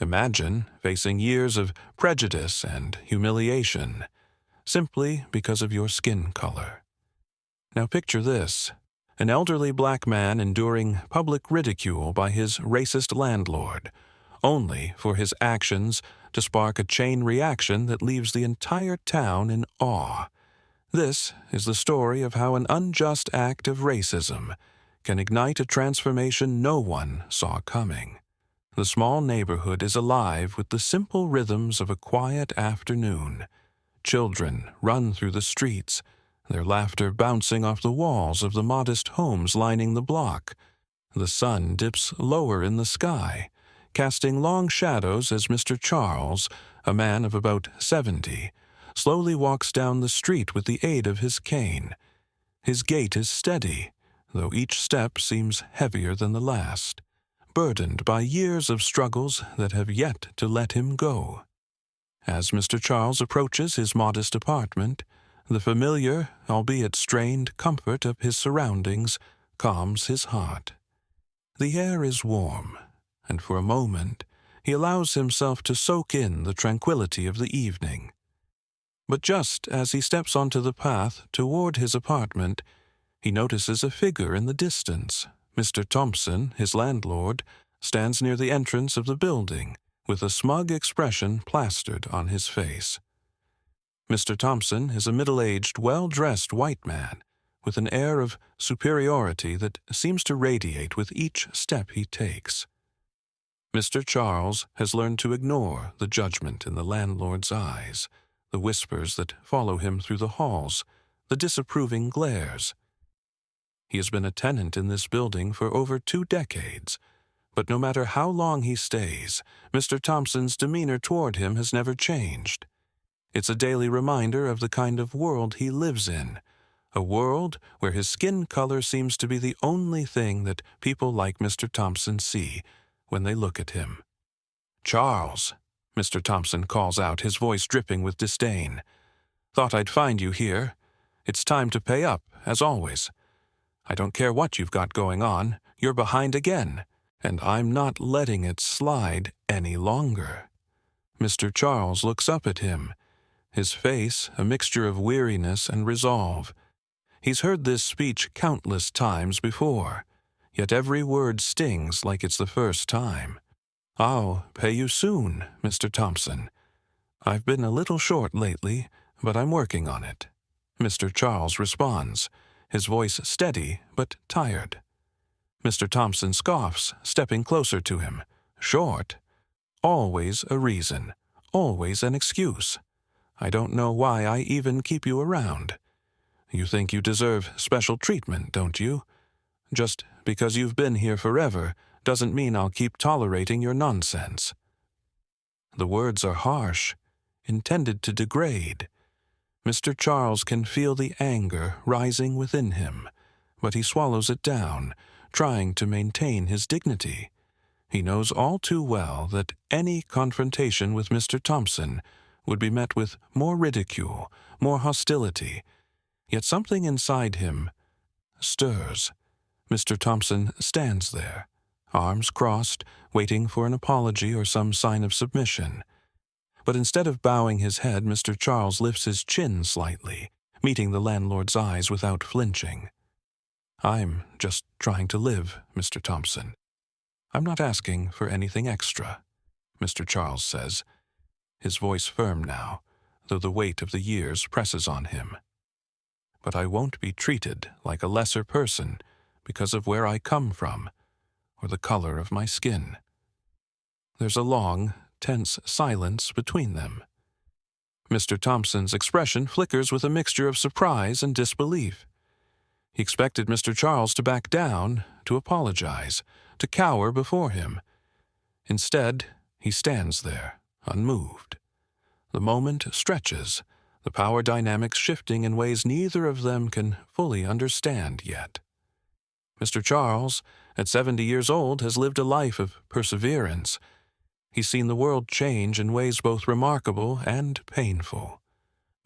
Imagine facing years of prejudice and humiliation simply because of your skin color. Now picture this: an elderly black man enduring public ridicule by his racist landlord, only for his actions to spark a chain reaction that leaves the entire town in awe. This is the story of how an unjust act of racism can ignite a transformation no one saw coming. The small neighborhood is alive with the simple rhythms of a quiet afternoon. Children run through the streets, their laughter bouncing off the walls of the modest homes lining the block. The sun dips lower in the sky, casting long shadows as Mr. Charles, a man of about 70, slowly walks down the street with the aid of his cane. His gait is steady, though each step seems heavier than the last, burdened by years of struggles that have yet to let him go. As Mr. Charles approaches his modest apartment, the familiar, albeit strained, comfort of his surroundings calms his heart. The air is warm, and for a moment he allows himself to soak in the tranquility of the evening. But just as he steps onto the path toward his apartment, he notices a figure in the distance. Mr. Thompson, his landlord, stands near the entrance of the building, with a smug expression plastered on his face. Mr. Thompson is a middle-aged, well-dressed white man, with an air of superiority that seems to radiate with each step he takes. Mr. Charles has learned to ignore the judgment in the landlord's eyes, the whispers that follow him through the halls, the disapproving glares. He has been a tenant in this building for over 2 decades, but no matter how long he stays, Mr. Thompson's demeanor toward him has never changed. It's a daily reminder of the kind of world he lives in, a world where his skin color seems to be the only thing that people like Mr. Thompson see when they look at him. "Charles," Mr. Thompson calls out, his voice dripping with disdain. "Thought I'd find you here. It's time to pay up, as always. I don't care what you've got going on, you're behind again, and I'm not letting it slide any longer." Mr. Charles looks up at him, his face a mixture of weariness and resolve. He's heard this speech countless times before, yet every word stings like it's the first time. "I'll pay you soon, Mr. Thompson. I've been a little short lately, but I'm working on it," Mr. Charles responds, his voice steady but tired. Mr. Thompson scoffs, stepping closer to him. "Short? Always a reason, always an excuse. I don't know why I even keep you around. You think you deserve special treatment, don't you? Just because you've been here forever doesn't mean I'll keep tolerating your nonsense." The words are harsh, intended to degrade. Mr. Charles can feel the anger rising within him, but he swallows it down, trying to maintain his dignity. He knows all too well that any confrontation with Mr. Thompson would be met with more ridicule, more hostility. Yet something inside him stirs. Mr. Thompson stands there, arms crossed, waiting for an apology or some sign of submission. But instead of bowing his head, Mr. Charles lifts his chin slightly, meeting the landlord's eyes without flinching. "I'm just trying to live, Mr. Thompson. I'm not asking for anything extra," Mr. Charles says, his voice firm now, though the weight of the years presses on him. "But I won't be treated like a lesser person because of where I come from or the color of my skin." There's a long, tense silence between them. Mr. Thompson's expression flickers with a mixture of surprise and disbelief. He expected Mr. Charles to back down, to apologize, to cower before him. Instead, he stands there, unmoved. The moment stretches, the power dynamics shifting in ways neither of them can fully understand yet. Mr. Charles, at 70 years old, has lived a life of perseverance. He's seen the world change in ways both remarkable and painful.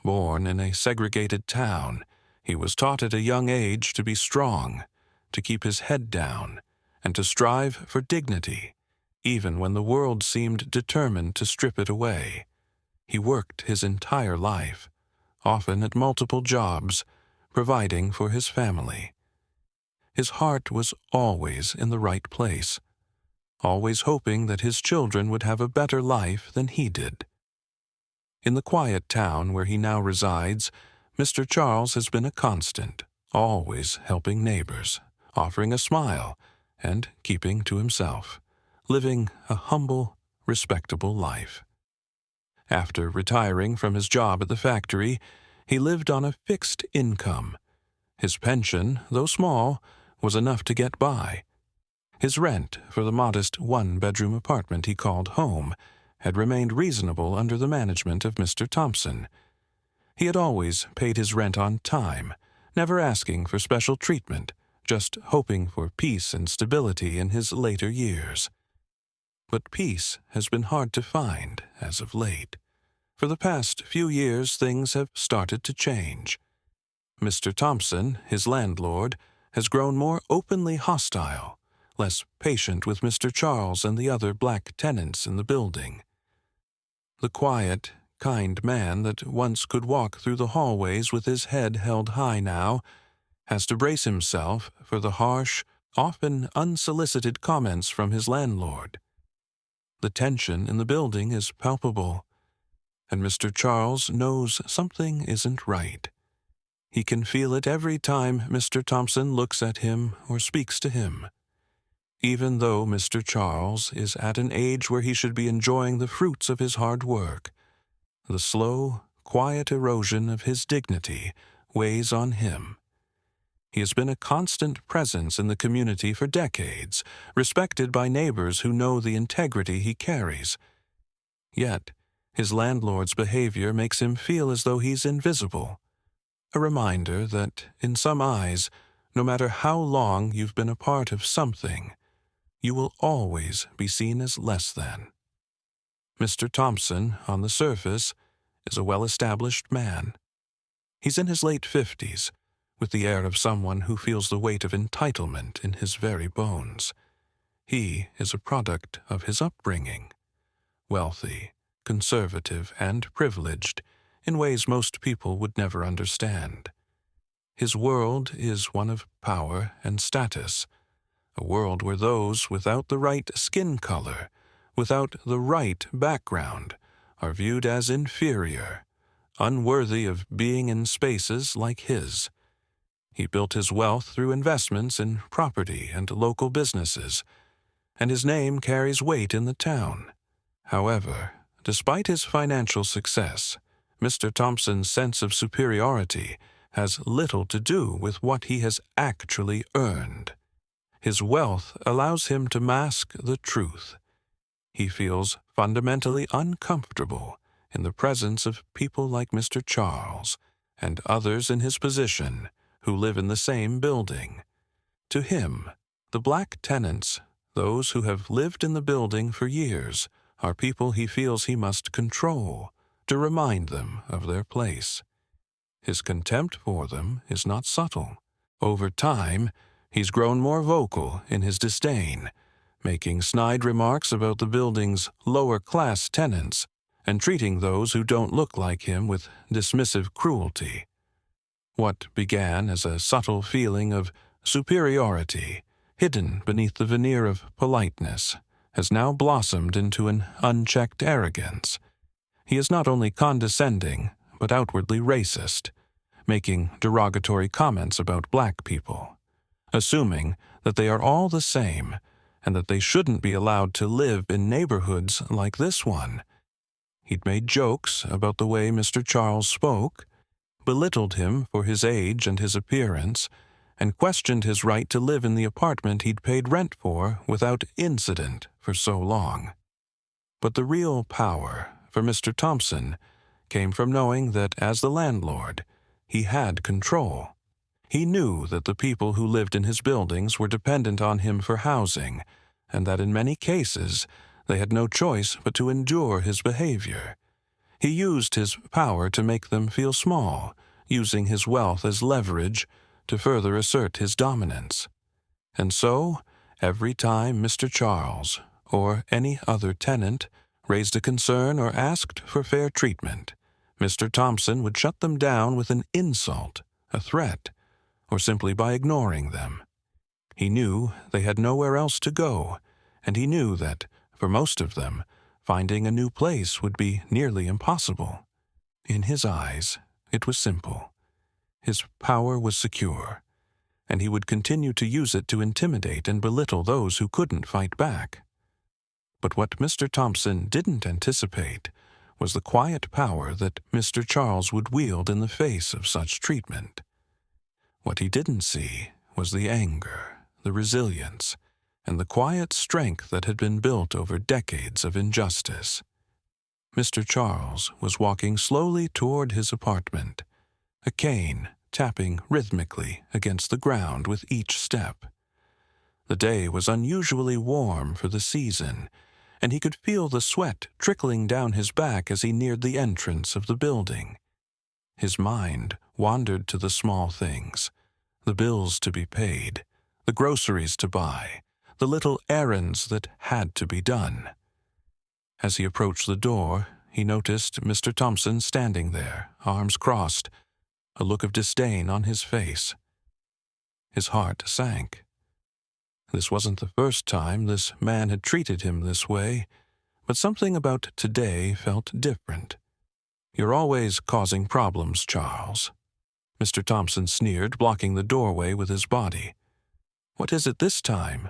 Born in a segregated town, he was taught at a young age to be strong, to keep his head down, and to strive for dignity. even when the world seemed determined to strip it away. He worked his entire life, often at multiple jobs, providing for his family. His heart was always in the right place, always hoping that his children would have a better life than he did. In the quiet town where he now resides, Mr. Charles has been a constant, always helping neighbors, offering a smile, and keeping to himself, living a humble, respectable life. After retiring from his job at the factory, he lived on a fixed income. His pension, though small, was enough to get by. His rent for the modest one-bedroom apartment he called home had remained reasonable under the management of Mr. Thompson. He had always paid his rent on time, never asking for special treatment, just hoping for peace and stability in his later years. But peace has been hard to find as of late. For the past few years, things have started to change. Mr. Thompson, his landlord, has grown more openly hostile, less patient with Mr. Charles and the other black tenants in the building. The quiet, kind man that once could walk through the hallways with his head held high now has to brace himself for the harsh, often unsolicited comments from his landlord. The tension in the building is palpable, and Mr. Charles knows something isn't right. He can feel it every time Mr. Thompson looks at him or speaks to him. Even though Mr. Charles is at an age where he should be enjoying the fruits of his hard work, the slow, quiet erosion of his dignity weighs on him. He has been a constant presence in the community for decades, respected by neighbors who know the integrity he carries. Yet, his landlord's behavior makes him feel as though he's invisible, a reminder that, in some eyes, no matter how long you've been a part of something, you will always be seen as less than. Mr. Thompson, on the surface, is a well-established man. He's in his late 50s, with the air of someone who feels the weight of entitlement in his very bones. He is a product of his upbringing, wealthy, conservative, and privileged in ways most people would never understand. His world is one of power and status, a world where those without the right skin color, without the right background, are viewed as inferior, unworthy of being in spaces like his. He built his wealth through investments in property and local businesses, and his name carries weight in the town. However, despite his financial success, Mr. Thompson's sense of superiority has little to do with what he has actually earned. His wealth allows him to mask the truth. He feels fundamentally uncomfortable in the presence of people like Mr. Charles and others in his position who live in the same building. To him, the black tenants, those who have lived in the building for years, are people he feels he must control to remind them of their place. His contempt for them is not subtle. Over time, he's grown more vocal in his disdain, making snide remarks about the building's lower-class tenants and treating those who don't look like him with dismissive cruelty. What began as a subtle feeling of superiority, hidden beneath the veneer of politeness, has now blossomed into an unchecked arrogance. He is not only condescending, but outwardly racist, making derogatory comments about black people, assuming that they are all the same and that they shouldn't be allowed to live in neighborhoods like this one. He'd made jokes about the way Mr. Charles spoke, belittled him for his age and his appearance, and questioned his right to live in the apartment he'd paid rent for without incident for so long. But the real power for Mr. Thompson came from knowing that as the landlord, he had control. He knew that the people who lived in his buildings were dependent on him for housing, and that in many cases they had no choice but to endure his behavior. He used his power to make them feel small, using his wealth as leverage to further assert his dominance. And so, every time Mr. Charles, or any other tenant raised a concern or asked for fair treatment, Mr. Thompson would shut them down with an insult, a threat, or simply by ignoring them. He knew they had nowhere else to go, and he knew that, for most of them, finding a new place would be nearly impossible. In his eyes, it was simple. His power was secure, and he would continue to use it to intimidate and belittle those who couldn't fight back. But what Mr. Thompson didn't anticipate was the quiet power that Mr. Charles would wield in the face of such treatment. What he didn't see was the anger, the resilience, and the quiet strength that had been built over decades of injustice. Mr. Charles was walking slowly toward his apartment, a cane tapping rhythmically against the ground with each step. The day was unusually warm for the season, and he could feel the sweat trickling down his back as he neared the entrance of the building. His mind wandered to the small things, the bills to be paid, the groceries to buy, the little errands that had to be done. As he approached the door, he noticed Mr. Thompson standing there, arms crossed, a look of disdain on his face. His heart sank. This wasn't the first time this man had treated him this way, but something about today felt different. "You're always causing problems, Charles." Mr. Thompson sneered, blocking the doorway with his body. "What is it this time?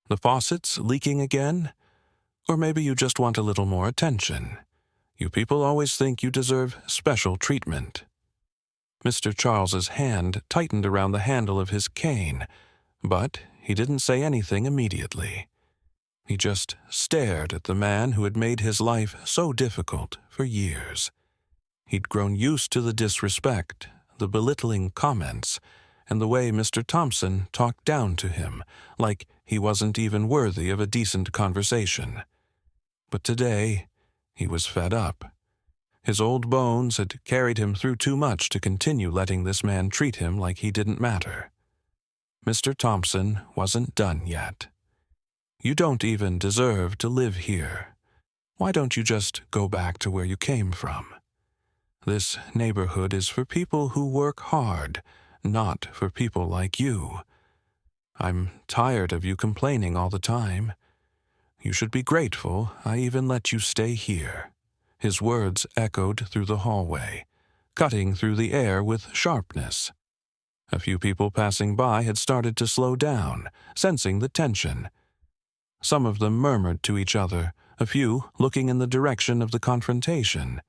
The faucets leaking again? Or maybe you just want a little more attention. You people always think you deserve special treatment." Mr. Charles's hand tightened around the handle of his cane, but he didn't say anything immediately. He just stared at the man who had made his life so difficult for years. He'd grown used to the disrespect, the belittling comments, and the way Mr. Thompson talked down to him, like he wasn't even worthy of a decent conversation. But today, he was fed up. His old bones had carried him through too much to continue letting this man treat him like he didn't matter. Mr. Thompson wasn't done yet. "You don't even deserve to live here. Why don't you just go back to where you came from? This neighborhood is for people who work hard, not for people like you. I'm tired of you complaining all the time. You should be grateful I even let you stay here." His words echoed through the hallway, cutting through the air with sharpness. A few people passing by had started to slow down, sensing the tension. Some of them murmured to each other, a few looking in the direction of the confrontation.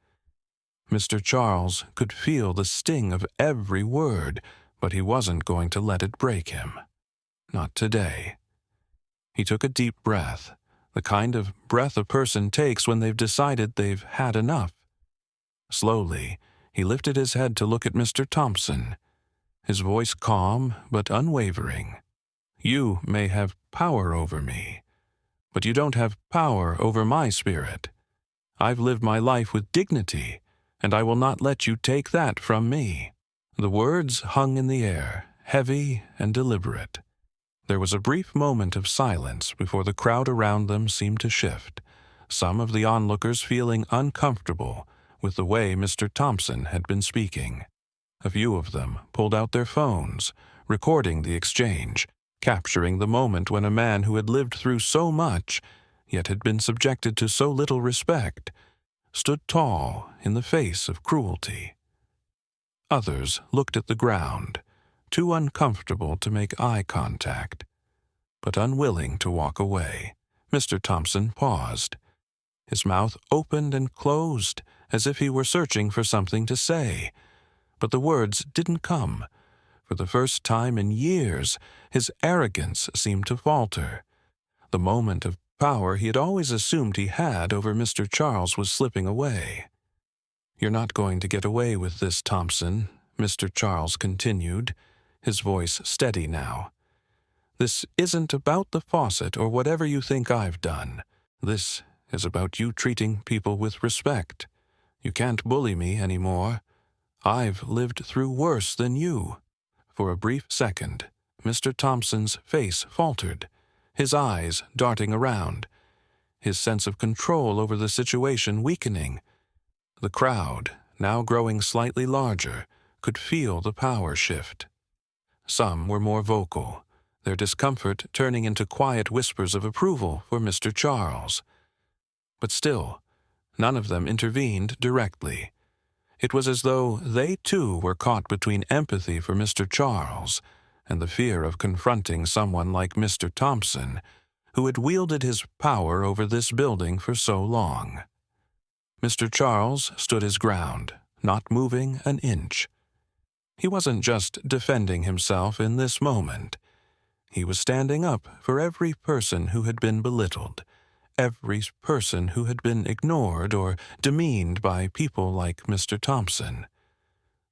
Mr. Charles could feel the sting of every word, but he wasn't going to let it break him. Not today. He took a deep breath, the kind of breath a person takes when they've decided they've had enough. Slowly, he lifted his head to look at Mr. Thompson, his voice calm but unwavering. "You may have power over me, but you don't have power over my spirit. I've lived my life with dignity, and I will not let you take that from me." The words hung in the air, heavy and deliberate. There was a brief moment of silence before the crowd around them seemed to shift, some of the onlookers feeling uncomfortable with the way Mr. Thompson had been speaking. A few of them pulled out their phones, recording the exchange, capturing the moment when a man who had lived through so much, yet had been subjected to so little respect, stood tall in the face of cruelty. Others looked at the ground, too uncomfortable to make eye contact, but unwilling to walk away. Mr. Thompson paused. His mouth opened and closed as if he were searching for something to say, but the words didn't come. For the first time in years, his arrogance seemed to falter. The moment of power he had always assumed he had over Mr. Charles was slipping away. "You're not going to get away with this, Thompson," Mr. Charles continued, his voice steady now. "This isn't about the faucet or whatever you think I've done. This is about you treating people with respect. You can't bully me anymore. I've lived through worse than you." For a brief second, Mr. Thompson's face faltered, his eyes darting around. his sense of control over the situation weakening. The crowd, now growing slightly larger, could feel the power shift. Some were more vocal, their discomfort turning into quiet whispers of approval for Mr. Charles. But still, none of them intervened directly. It was as though they too were caught between empathy for Mr. Charles and the fear of confronting someone like Mr. Thompson, who had wielded his power over this building for so long. Mr. Charles stood his ground, not moving an inch. He wasn't just defending himself in this moment. He was standing up for every person who had been belittled, every person who had been ignored or demeaned by people like Mr. Thompson.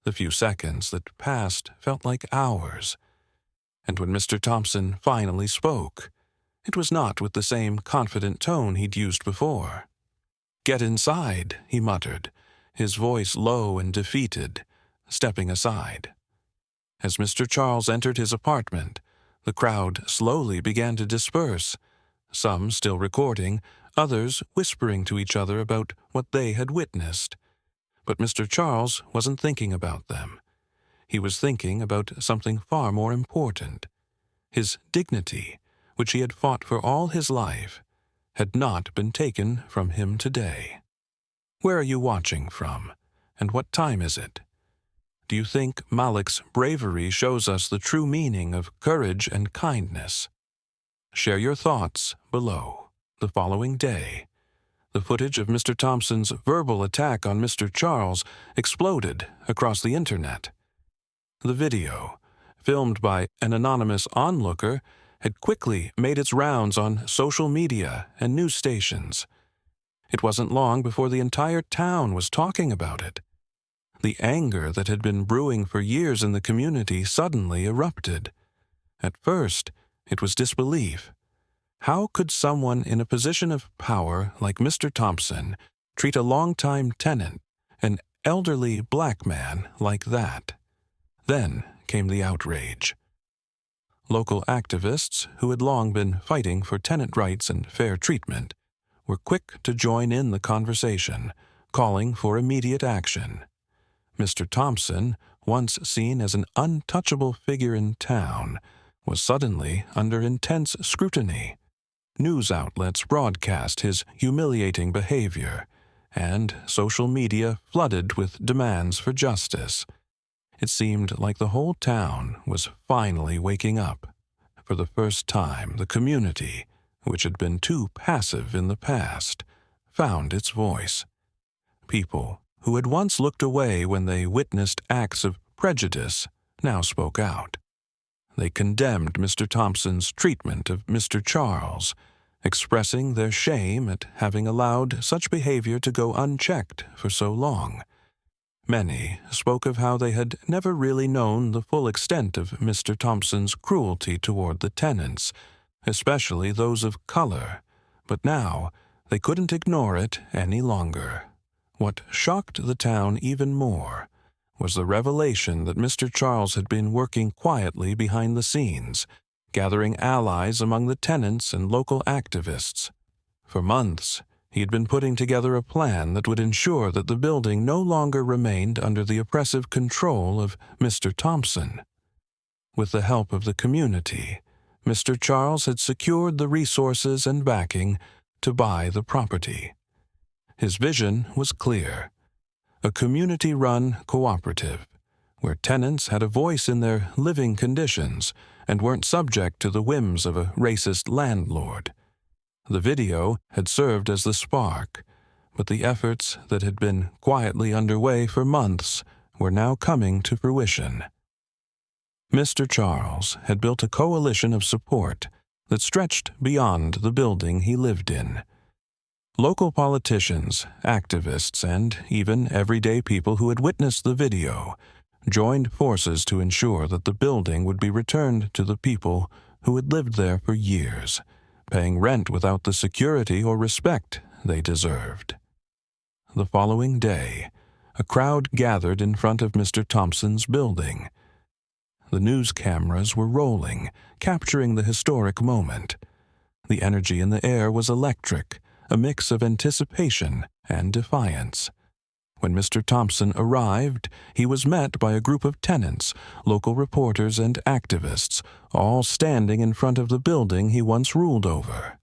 The few seconds that passed felt like hours. And when Mr. Thompson finally spoke, it was not with the same confident tone he'd used before. "Get inside," he muttered, his voice low and defeated, stepping aside. As Mr. Charles entered his apartment, the crowd slowly began to disperse, some still recording, others whispering to each other about what they had witnessed. But Mr. Charles wasn't thinking about them. He was thinking about something far more important. His dignity, which he had fought for all his life, had not been taken from him today. "Where are you watching from? And what time is it? Do you think Malik's bravery shows us the true meaning of courage and kindness?" Share your thoughts below. The following day, the footage of Mr. Thompson's verbal attack on Mr. Charles exploded across the internet. The video, filmed by an anonymous onlooker, had quickly made its rounds on social media and news stations. It wasn't long before the entire town was talking about it. The anger that had been brewing for years in the community suddenly erupted. At first, it was disbelief. How could someone in a position of power like Mr. Thompson treat a longtime tenant, an elderly black man, like that? Then came the outrage. Local activists, who had long been fighting for tenant rights and fair treatment, were quick to join in the conversation, calling for immediate action. Mr. Thompson, once seen as an untouchable figure in town, was suddenly under intense scrutiny. News outlets broadcast his humiliating behavior, and social media flooded with demands for justice. It seemed like the whole town was finally waking up. For the first time, the community, which had been too passive in the past, found its voice. People who had once looked away when they witnessed acts of prejudice now spoke out. They condemned Mr. Thompson's treatment of Mr. Charles, expressing their shame at having allowed such behavior to go unchecked for so long. Many spoke of how they had never really known the full extent of Mr. Thompson's cruelty toward the tenants, especially those of color, but now they couldn't ignore it any longer. What shocked the town even more was the revelation that Mr. Charles had been working quietly behind the scenes, gathering allies among the tenants and local activists. For months, he had been putting together a plan that would ensure that the building no longer remained under the oppressive control of Mr. Thompson. With the help of the community, Mr. Charles had secured the resources and backing to buy the property. His vision was clear: a community-run cooperative, where tenants had a voice in their living conditions and weren't subject to the whims of a racist landlord. The video had served as the spark, but the efforts that had been quietly underway for months were now coming to fruition. Mr. Charles had built a coalition of support that stretched beyond the building he lived in. Local politicians, activists, and even everyday people who had witnessed the video joined forces to ensure that the building would be returned to the people who had lived there for years, paying rent without the security or respect they deserved. The following day, a crowd gathered in front of Mr. Thompson's building. The news cameras were rolling, capturing the historic moment. The energy in the air was electric, a mix of anticipation and defiance. When Mr. Thompson arrived, he was met by a group of tenants, local reporters, and activists, all standing in front of the building he once ruled over.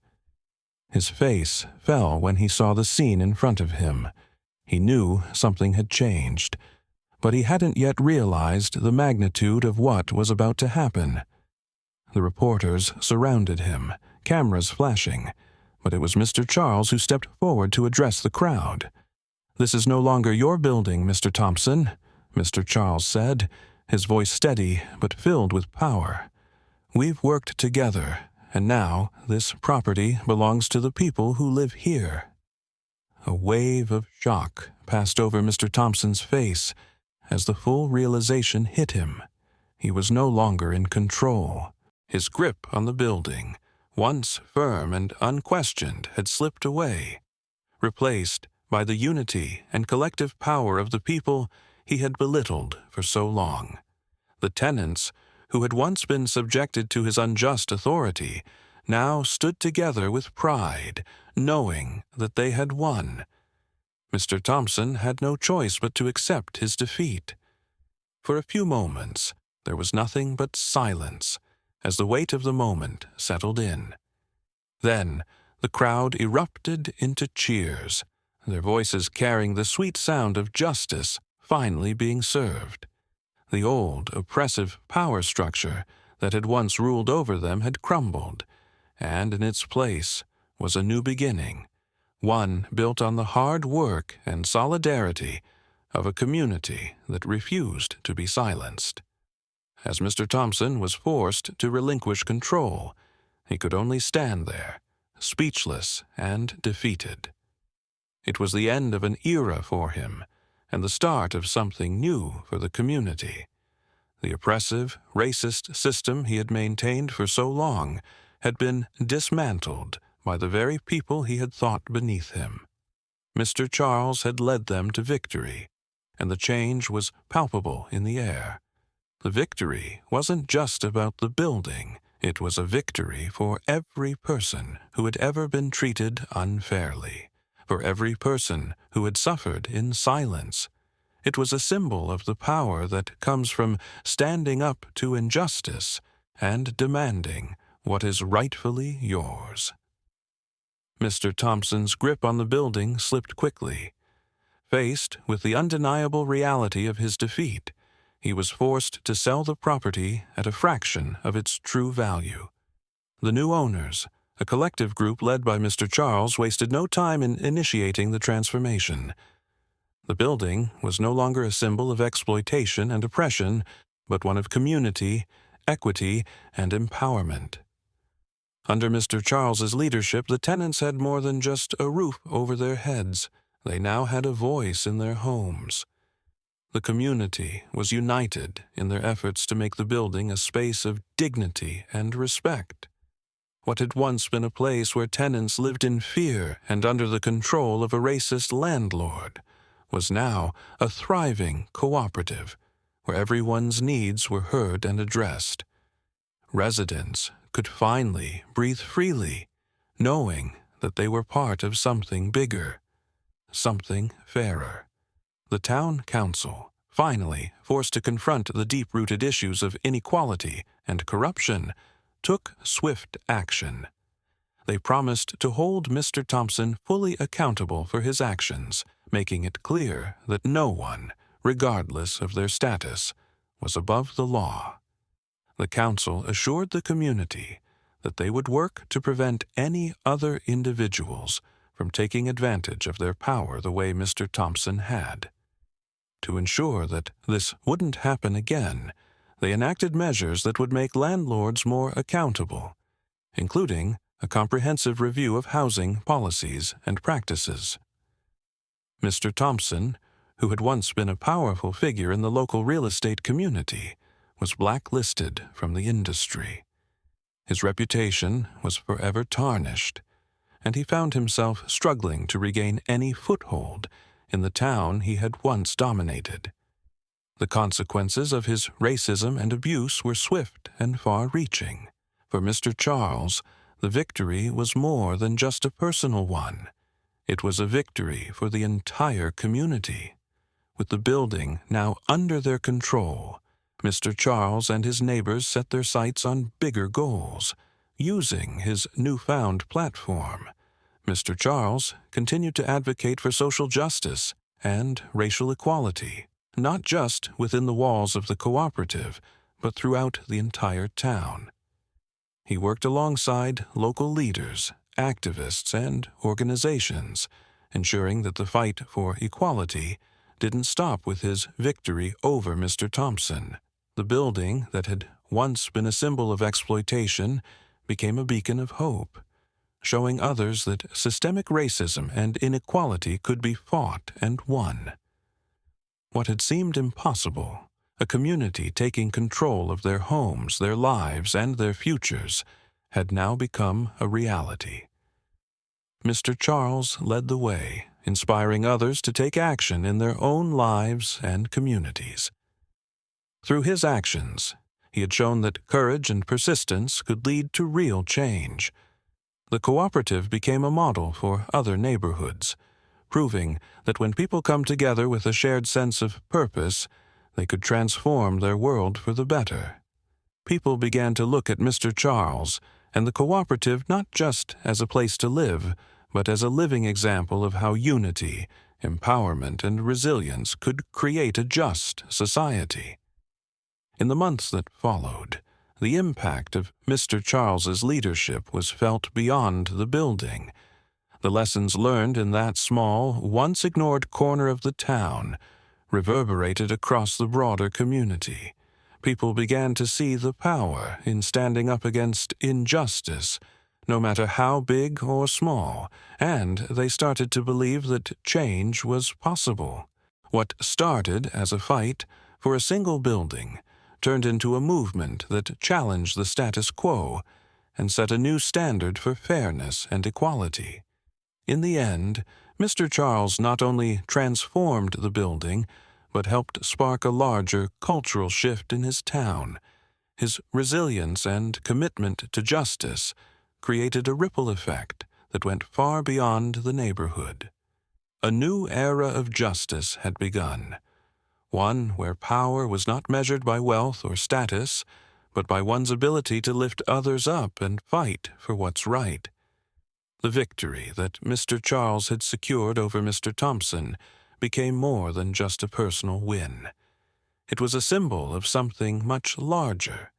His face fell when he saw the scene in front of him. He knew something had changed, but he hadn't yet realized the magnitude of what was about to happen. The reporters surrounded him, cameras flashing, but it was Mr. Charles who stepped forward to address the crowd. "This is no longer your building, Mr. Thompson," Mr. Charles said, his voice steady but filled with power. "We've worked together, and now this property belongs to the people who live here." A wave of shock passed over Mr. Thompson's face as the full realization hit him. He was no longer in control. His grip on the building, once firm and unquestioned, had slipped away, replaced by the unity and collective power of the people he had belittled for so long. The tenants, who had once been subjected to his unjust authority, now stood together with pride, knowing that they had won. Mr. Thompson had no choice but to accept his defeat. For a few moments, there was nothing but silence as the weight of the moment settled in. Then, the crowd erupted into cheers, their voices carrying the sweet sound of justice finally being served. The old, oppressive power structure that had once ruled over them had crumbled, and in its place was a new beginning, one built on the hard work and solidarity of a community that refused to be silenced. As Mr. Thompson was forced to relinquish control, he could only stand there, speechless and defeated. It was the end of an era for him, and the start of something new for the community. The oppressive, racist system he had maintained for so long had been dismantled by the very people he had thought beneath him. Mr. Charles had led them to victory, and the change was palpable in the air. The victory wasn't just about the building. It was a victory for every person who had ever been treated unfairly, for every person who had suffered in silence. It was a symbol of the power that comes from standing up to injustice and demanding what is rightfully yours. Mr. Thompson's grip on the building slipped quickly. Faced with the undeniable reality of his defeat, he was forced to sell the property at a fraction of its true value. The new owners, a collective group led by Mr. Charles, wasted no time in initiating the transformation. The building was no longer a symbol of exploitation and oppression, but one of community, equity, and empowerment. Under Mr. Charles's leadership, the tenants had more than just a roof over their heads. They now had a voice in their homes. The community was united in their efforts to make the building a space of dignity and respect. What had once been a place where tenants lived in fear and under the control of a racist landlord was now a thriving cooperative where everyone's needs were heard and addressed. Residents could finally breathe freely, knowing that they were part of something bigger, something fairer. The town council, finally forced to confront the deep-rooted issues of inequality and corruption, took swift action. They promised to hold Mr. Thompson fully accountable for his actions, making it clear that no one, regardless of their status, was above the law. The council assured the community that they would work to prevent any other individuals from taking advantage of their power the way Mr. Thompson had. To ensure that this wouldn't happen again, they enacted measures that would make landlords more accountable, including a comprehensive review of housing policies and practices. Mr. Thompson, who had once been a powerful figure in the local real estate community, was blacklisted from the industry. His reputation was forever tarnished, and he found himself struggling to regain any foothold in the town he had once dominated. The consequences of his racism and abuse were swift and far-reaching. For Mr. Charles, The victory was more than just a personal one. It was a victory for the entire community. With the building now under their control, Mr. Charles and his neighbors set their sights on bigger goals. Using his newfound platform, Mr. Charles continued to advocate for social justice and racial equality, not just within the walls of the cooperative, but throughout the entire town. He worked alongside local leaders, activists, and organizations, ensuring that the fight for equality didn't stop with his victory over Mr. Thompson. The building that had once been a symbol of exploitation became a beacon of hope, showing others that systemic racism and inequality could be fought and won. What had seemed impossible, a community taking control of their homes, their lives, and their futures, had now become a reality. Mr. Charles led the way, inspiring others to take action in their own lives and communities. Through his actions, he had shown that courage and persistence could lead to real change. The cooperative became a model for other neighborhoods, proving that when people come together with a shared sense of purpose, they could transform their world for the better. People began to look at Mr. Charles and the cooperative not just as a place to live, but as a living example of how unity, empowerment, and resilience could create a just society. In the months that followed, the impact of Mr. Charles's leadership was felt beyond the building. The lessons learned in that small, once-ignored corner of the town reverberated across the broader community. People began to see the power in standing up against injustice, no matter how big or small, and they started to believe that change was possible. What started as a fight for a single building turned into a movement that challenged the status quo and set a new standard for fairness and equality. In the end, Mr. Charles not only transformed the building, but helped spark a larger cultural shift in his town. His resilience and commitment to justice created a ripple effect that went far beyond the neighborhood. A new era of justice had begun, one where power was not measured by wealth or status, but by one's ability to lift others up and fight for what's right. The victory that Mr. Charles had secured over Mr. Thompson became more than just a personal win. It was a symbol of something much larger.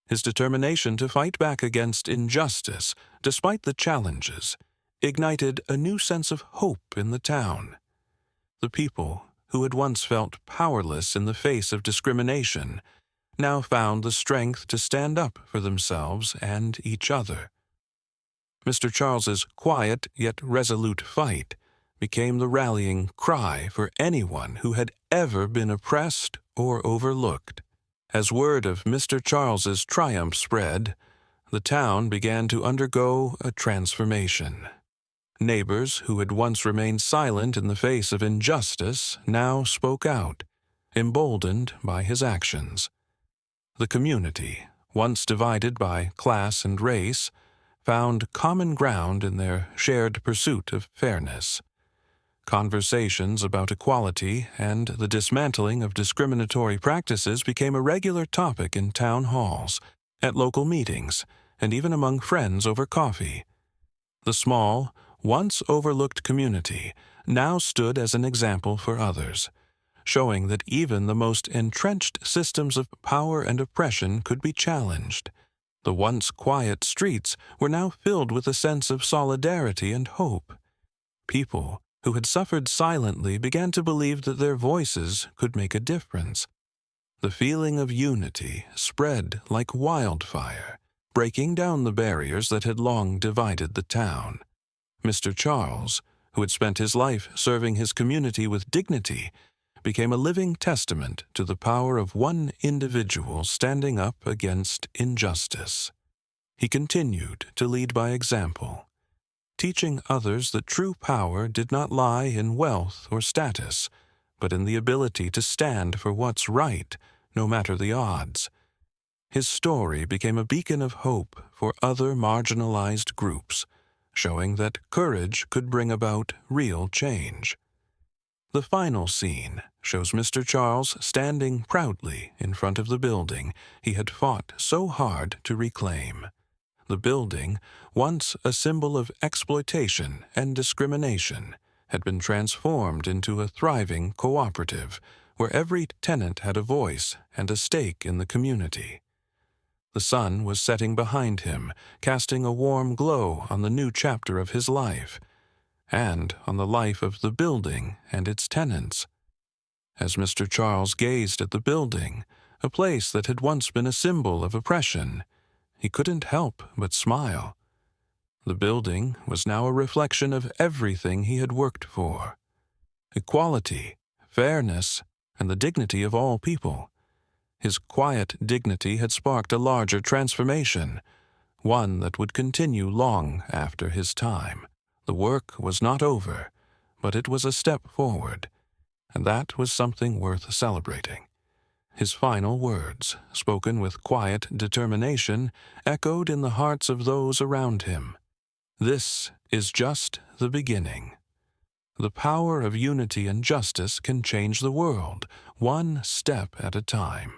His determination to fight back against injustice, despite the challenges, ignited a new sense of hope in the town. The people, who had once felt powerless in the face of discrimination, now found the strength to stand up for themselves and each other. Mr. Charles's quiet yet resolute fight became the rallying cry for anyone who had ever been oppressed or overlooked. As word of Mr. Charles's triumph spread, the town began to undergo a transformation. Neighbors who had once remained silent in the face of injustice now spoke out, emboldened by his actions. The community, once divided by class and race, found common ground in their shared pursuit of fairness. Conversations about equality and the dismantling of discriminatory practices became a regular topic in town halls, at local meetings, and even among friends over coffee. The small, once overlooked community now stood as an example for others, showing that even the most entrenched systems of power and oppression could be challenged. The once quiet streets were now filled with a sense of solidarity and hope. People who had suffered silently began to believe that their voices could make a difference. The feeling of unity spread like wildfire, breaking down the barriers that had long divided the town. Mr. Charles, who had spent his life serving his community with dignity, became a living testament to the power of one individual standing up against injustice. He continued to lead by example, teaching others that true power did not lie in wealth or status, but in the ability to stand for what's right, no matter the odds. His story became a beacon of hope for other marginalized groups, showing that courage could bring about real change. The final scene shows Mr. Charles standing proudly in front of the building he had fought so hard to reclaim. The building, once a symbol of exploitation and discrimination, had been transformed into a thriving cooperative where every tenant had a voice and a stake in the community. The sun was setting behind him, casting a warm glow on the new chapter of his life, and on the life of the building and its tenants. As Mr. Charles gazed at the building, a place that had once been a symbol of oppression, he couldn't help but smile. The building was now a reflection of everything he had worked for: equality, fairness, and the dignity of all people. His quiet dignity had sparked a larger transformation, one that would continue long after his time. The work was not over, but it was a step forward, and that was something worth celebrating. His final words, spoken with quiet determination, echoed in the hearts of those around him. This is just the beginning. The power of unity and justice can change the world, one step at a time.